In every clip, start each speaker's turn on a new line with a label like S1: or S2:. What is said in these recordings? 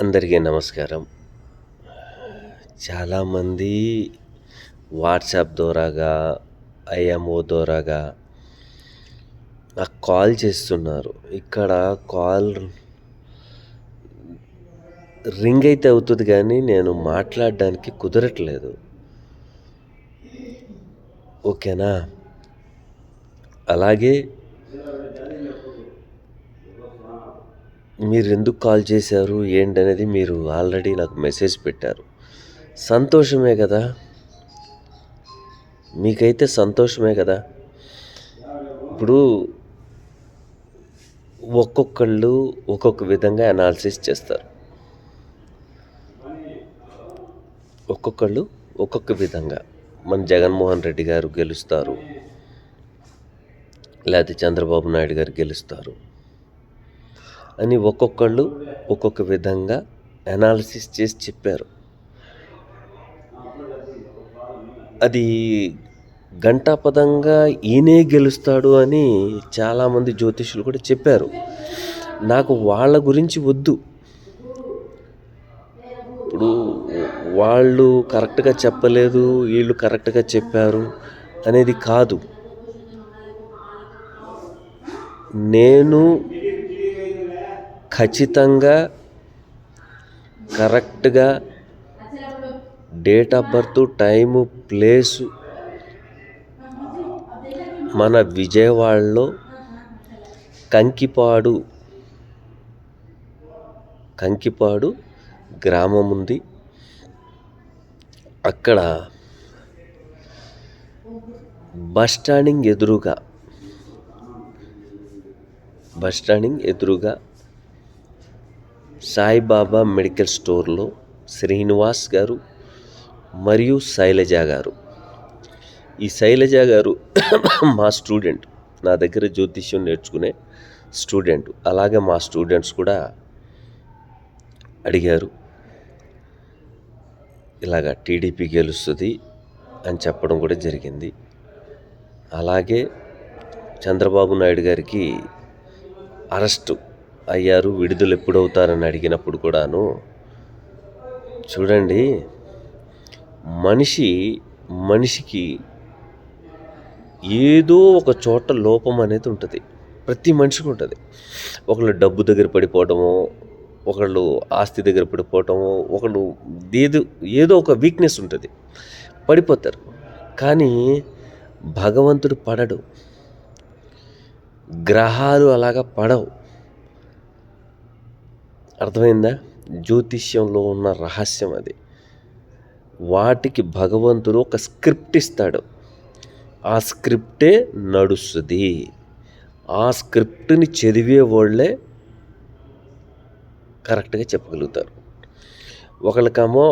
S1: అందరికీ నమస్కారం. చాలామంది వాట్సాప్ ద్వారాగా, ఐఎంఓ ద్వారాగా నాకు కాల్ చేస్తున్నారు. ఇక్కడ కాల్ రింగ్ అయితే అవుతుంది కానీ నేను మాట్లాడడానికి కుదరట్లేదు. ఓకేనా? అలాగే మీరు ఎందుకు కాల్ చేశారు ఏంటనేది మీరు ఆల్రెడీ నాకు మెసేజ్ పెట్టారు. సంతోషమే కదా, మీకైతే సంతోషమే కదా. ఇప్పుడు ఒక్కొక్కళ్ళు ఒక్కొక్క విధంగా అనాలిసిస్ చేస్తారు. ఒక్కొక్కళ్ళు ఒక్కొక్క విధంగా మన జగన్మోహన్ రెడ్డి గారు గెలుస్తారు, లేకపోతే చంద్రబాబు నాయుడు గారు గెలుస్తారు అని ఒక్కొక్కళ్ళు ఒక్కొక్క విధంగా అనాలిసిస్ చేసి చెప్పారు. అది ఘంటాపథంగా ఈయనే గెలుస్తాడు అని చాలామంది జ్యోతిష్యులు కూడా చెప్పారు. నాకు వాళ్ళ గురించి వద్దు. ఇప్పుడు వాళ్ళు కరెక్ట్గా చెప్పలేదు, వీళ్ళు కరెక్ట్గా చెప్పారు అనేది కాదు. నేను ఖచ్చితంగా కరెక్ట్గా date of birth, time, place మన విజయవాడలో కంకిపాడు గ్రామం ఉంది. అక్కడ బస్ స్టాండింగ్ ఎదురుగా సాయిబాబా మెడికల్ స్టోర్లో శ్రీనివాస్ గారు మరియు శైలజ గారు, ఈ శైలజ గారు మా స్టూడెంట్, నా దగ్గర జ్యోతిష్యం నేర్చుకునే స్టూడెంట్. అలాగే మా స్టూడెంట్స్ కూడా అడిగారు, ఇలాగా టీడీపీ గెలుస్తుంది అని చెప్పడం కూడా జరిగింది. అలాగే చంద్రబాబు నాయుడు గారికి అరెస్టు అయ్యారు, విడుదల ఎప్పుడవుతారని అడిగినప్పుడు కూడాను, చూడండి, మనిషికి ఏదో ఒక చోట లోపం అనేది ఉంటుంది. ప్రతి మనిషికి ఉంటుంది. ఒకళ్ళు డబ్బు దగ్గర పడిపోవటము, ఒకళ్ళు ఆస్తి దగ్గర పడిపోవటము, ఒకళ్ళు ఏదో ఒక వీక్నెస్ ఉంటుంది, పడిపోతారు. కానీ భగవంతుడు పడడు, గ్రహాలు అలాగా పడవు. అర్థమైందా? జ్యోతిష్యంలో ఉన్న రహస్యం అది. వాటికి భగవంతుడు ఒక స్క్రిప్ట్ ఇస్తాడు, ఆ స్క్రిప్టే నడుస్తుంది. ఆ స్క్రిప్ట్ని చదివే వాళ్ళే కరెక్ట్గా చెప్పగలుగుతారు. ఒకళ్ళకేమో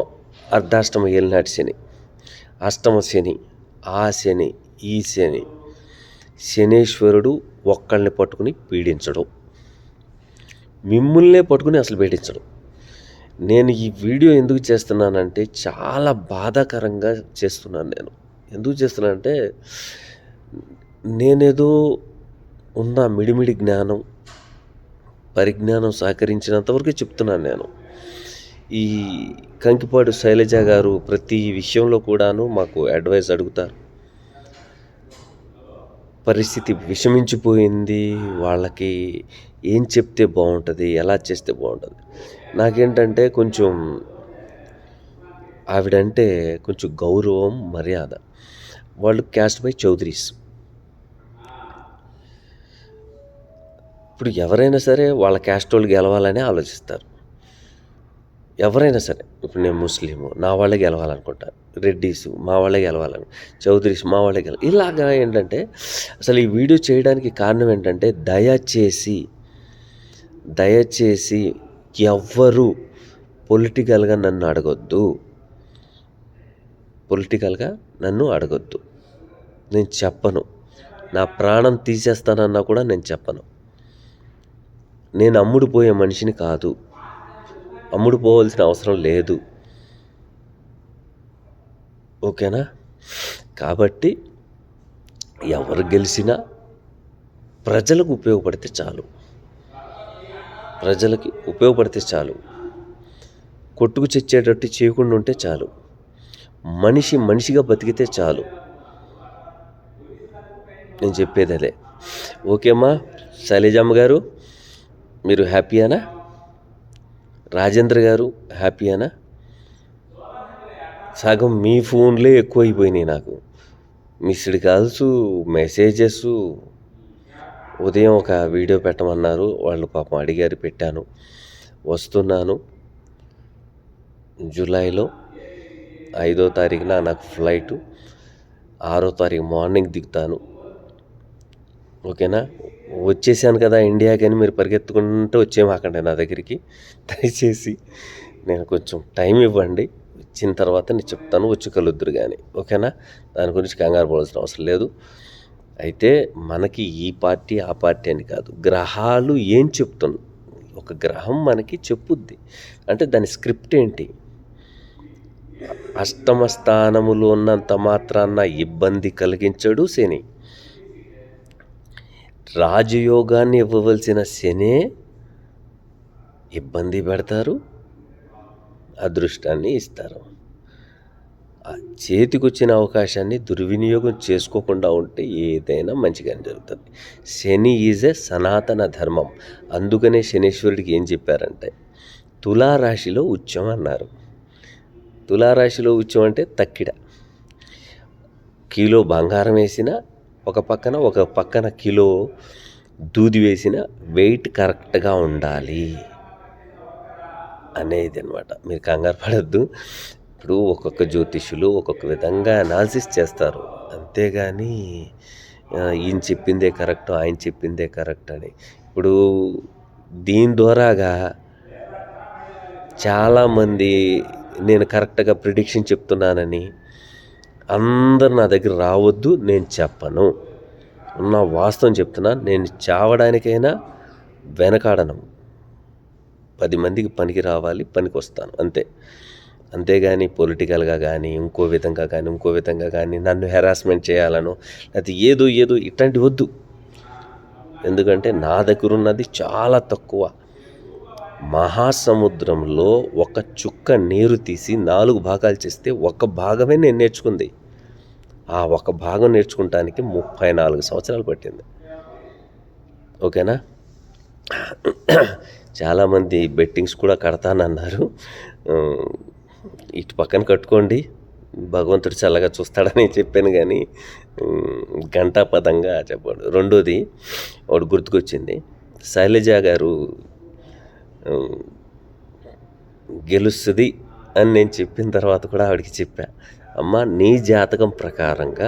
S1: అర్ధాష్టమ ఏలినాటి శని, అష్టమ శని, ఆ శని, ఈ శని. శనేశ్వరుడు ఒక్కళ్ళని పట్టుకుని పీడించడం, మిమ్మల్నే పట్టుకుని అసలు పీడించడం. నేను ఈ వీడియో ఎందుకు చేస్తున్నానంటే చాలా బాధాకరంగా చేస్తున్నాను. నేను ఎందుకు చేస్తున్నానంటే నేనేదో ఉన్న మిడిమిడి పరిజ్ఞానం సహకరించినంతవరకు చెప్తున్నాను. నేను ఈ కంకిపాడు శైలజ గారు ప్రతి విషయంలో కూడాను మాకు అడ్వైస్ అడుగుతారు. పరిస్థితి విషమించిపోయింది, వాళ్ళకి ఏం చెప్తే బాగుంటుంది, ఎలా చేస్తే బాగుంటుంది. నాకేంటంటే కొంచెం ఆవిడంటే కొంచెం గౌరవం, మర్యాద. వాళ్ళు క్యాస్ట్ బై చౌదరీస్. ఇప్పుడు ఎవరైనా సరే వాళ్ళ క్యాస్ట్ వాళ్ళు గెలవాలని ఆలోచిస్తారు. ఎవరైనా సరే, ఇప్పుడు నేను ముస్లిము, నా వాళ్ళే గెలవాలనుకుంటారు. రెడ్డీసు మా వాళ్ళే గెలవాలను, చౌదరీస్ మా వాళ్ళే ఇలాగా ఏంటంటే అసలు ఈ వీడియో చేయడానికి కారణం ఏంటంటే దయచేసి ఎవ్వరూ పొలిటికల్గా నన్ను అడగొద్దు. నేను చెప్పను. నా ప్రాణం తీసేస్తానన్నా కూడా నేను చెప్పను. నేను అమ్ముడుపోయే మనిషిని కాదు, అమ్ముడుపోవాల్సిన అవసరం లేదు. ఓకేనా? కాబట్టి ఎవరు గెలిచినా ప్రజలకు ఉపయోగపడితే చాలు. కొట్టుకు చచ్చేటట్టు చేయకుండా ఉంటే చాలు, మనిషి మనిషిగా బతికితే చాలు. నేను చెప్పేది అదే. ఓకేమ్మా శైలజమ్మ గారు, మీరు హ్యాపీయేనా? రాజేంద్ర గారు హ్యాపీయేనా? సగం మీ ఫోన్లే ఎక్కువైపోయినాయి నాకు. Missed calls, messages. ఉదయం ఒక వీడియో పెట్టమన్నారు, వాళ్ళు పాపం అడిగారు, పెట్టాను. వస్తున్నాను జూలైలో 5వ తారీఖున నాకు ఫ్లైటు, 6వ తారీఖు మార్నింగ్ దిగుతాను. ఓకేనా? వచ్చేసాను కదా ఇండియాకి అని మీరు పరిగెత్తుకుంటూ వచ్చేమాకండి నా దగ్గరికి. దయచేసి నేను కొంచెం టైం ఇవ్వండి, వచ్చిన తర్వాత నేను చెప్తాను, వచ్చి కలుద్దురు కానీ. ఓకేనా? దాని గురించి కంగారు పడాల్సిన అవసరం లేదు. అయితే మనకి ఈ పార్టీ ఆ పార్టీ అని కాదు, గ్రహాలు ఏం చెప్తున్నాయి, ఒక గ్రహం మనకి చెప్పుద్ది అంటే దాని స్క్రిప్ట్ ఏంటి. అష్టమ స్థానములో ఉన్నంత మాత్రాన ఇబ్బంది కలిగించడు శని. రాజయోగాన్ని ఇవ్వవలసిన శనే ఇబ్బంది పెడతారు, అదృష్టాన్ని ఇస్తారు. చేతికొచ్చిన అవకాశాన్ని దుర్వినియోగం చేసుకోకుండా ఉంటే ఏదైనా మంచిగానే జరుగుతుంది. శని ఈజ్ ఏ సనాతన ధర్మం. అందుకనే శనీశ్వరుడికి ఏం చెప్పారంటే తులారాశిలో ఉచ్చం అన్నారు. తులారాశిలో ఉచ్చం అంటే తక్కిడ. కిలో బంగారం వేసిన ఒక పక్కన కిలో దూది వేసిన వెయిట్ కరెక్ట్గా ఉండాలి అనేది అనమాట. మీరు కంగారు పడద్దు. ఇప్పుడు ఒక్కొక్క జ్యోతిష్యులు ఒక్కొక్క విధంగా అనాలిసిస్ చేస్తారు, అంతేగాని ఈయన చెప్పిందే కరెక్ట్, ఆయన చెప్పిందే కరెక్ట్ అని. ఇప్పుడు దీని ద్వారాగా చాలామంది నేను కరెక్ట్గా ప్రిడిక్షన్ చెప్తున్నానని అందరు నా దగ్గర రావద్దు, నేను చెప్పను, ఉన్న వాస్తవం చెప్తున్నా. నేను చావడానికైనా వెనకాడను, 10 మందికి పనికి రావాలి, పనికి వస్తాను అంతే. అంతేగాని పొలిటికల్గా కానీ ఇంకో విధంగా కానీ నన్ను హెరాస్మెంట్ చేయాలను లేకపోతే ఏదో ఇట్లాంటి వద్దు. ఎందుకంటే నా దగ్గర ఉన్నది చాలా తక్కువ. మహాసముద్రంలో ఒక చుక్క నీరు తీసి 4 భాగాలు చేస్తే ఒక భాగమే నేను నేర్చుకుంది. ఆ ఒక భాగం నేర్చుకుంటానికి 34 సంవత్సరాలు పట్టింది. ఓకేనా? చాలామంది బెట్టింగ్స్ కూడా కడతానన్నారు. ఇటు పక్కన కట్టుకోండి, భగవంతుడు చల్లగా చూస్తాడని చెప్పాను, కానీ ఘంటాపదంగా చెప్పాడు. రెండోది ఒకటి గుర్తుకొచ్చింది. శైలజ గారు గెలుస్తుంది అని నేను చెప్పిన తర్వాత కూడా ఆవిడకి చెప్పా, అమ్మ నీ జాతకం ప్రకారంగా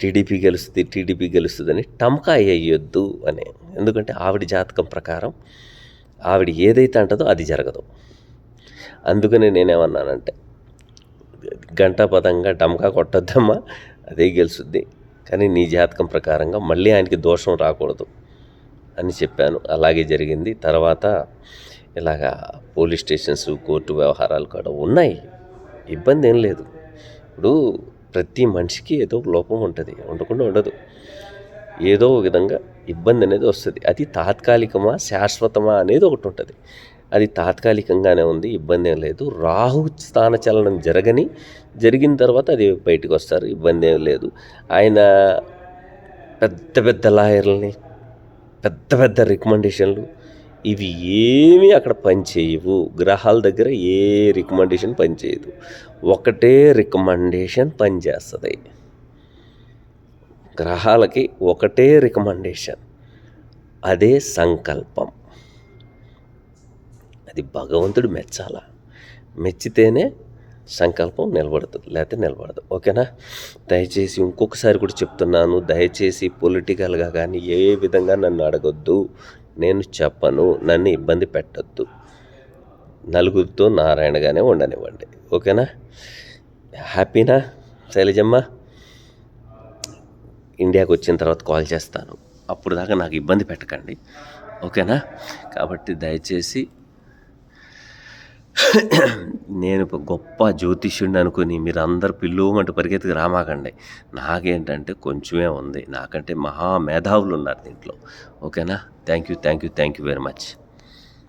S1: టీడీపీ గెలుస్తుంది అని టమ్కా వేయొద్దు అని. ఎందుకంటే ఆవిడ జాతకం ప్రకారం ఆవిడ ఏదైతే అంటుందో అది జరగదు. అందుకని నేనేమన్నానంటే ఘంటాపదంగా టమ్కా కొట్టొద్దమ్మా, అదే గెలుస్తుంది, కానీ నీ జాతకం ప్రకారంగా మళ్ళీ ఆయనకి దోషం రాకూడదు అని చెప్పాను. అలాగే జరిగింది. తర్వాత ఇలాగా పోలీస్ స్టేషన్స్, కోర్టు వ్యవహారాలు కూడా ఉన్నాయి, ఇబ్బంది ఏం లేదు. ఇప్పుడు ప్రతి మనిషికి ఏదో లోపం ఉంటుంది, ఉండకుండా ఉండదు. ఏదో ఒక విధంగా ఇబ్బంది అనేది వస్తుంది. అది తాత్కాలికమా శాశ్వతమా అనేది ఒకటి ఉంటుంది. అది తాత్కాలికంగానే ఉంది, ఇబ్బంది ఏం లేదు. రాహు స్థాన చలనం జరిగిన తర్వాత అది బయటకు వస్తారు, ఇబ్బంది ఏం లేదు. ఆయన పెద్ద లాయర్లని, పెద్ద రికమెండేషన్లు ఇవి ఏమీ అక్కడ పనిచేయవు. గ్రహాల దగ్గర ఏ రికమెండేషన్ పనిచేయదు, ఒకటే రికమెండేషన్ పనిచేస్తుంది. గ్రహాలకి ఒకటే రికమెండేషన్, అదే సంకల్పం. అది భగవంతుడు మెచ్చాలా, మెచ్చితేనే సంకల్పం నిలబడుతుంది, లేకపోతే నిలబడదు. ఓకేనా? దయచేసి ఇంకొకసారి కూడా చెప్తున్నాను, దయచేసి పొలిటికల్గా కానీ ఏ విధంగా నన్ను అడగొద్దు, నేను చెప్పను, నన్ను ఇబ్బంది పెట్టద్దు. నలుగురితో నారాయణగానే ఉండనివ్వండి. ఓకేనా? హ్యాపీనా శైలజమ్మ? ఇండియాకి వచ్చిన తర్వాత కాల్ చేస్తాను, అప్పుడు దాకా నాకు ఇబ్బంది పెట్టకండి. ఓకేనా? కాబట్టి దయచేసి నేను గొప్ప జ్యోతిష్యుడిని అనుకుని మీరు అందరు పిల్లుమంటూ పరిగెత్తుకు రామాకండి. నాకేంటంటే కొంచెమే ఉంది, నాకంటే మహా మేధావులు ఉన్నారు దీంట్లో. ఓకేనా? Thank you very much.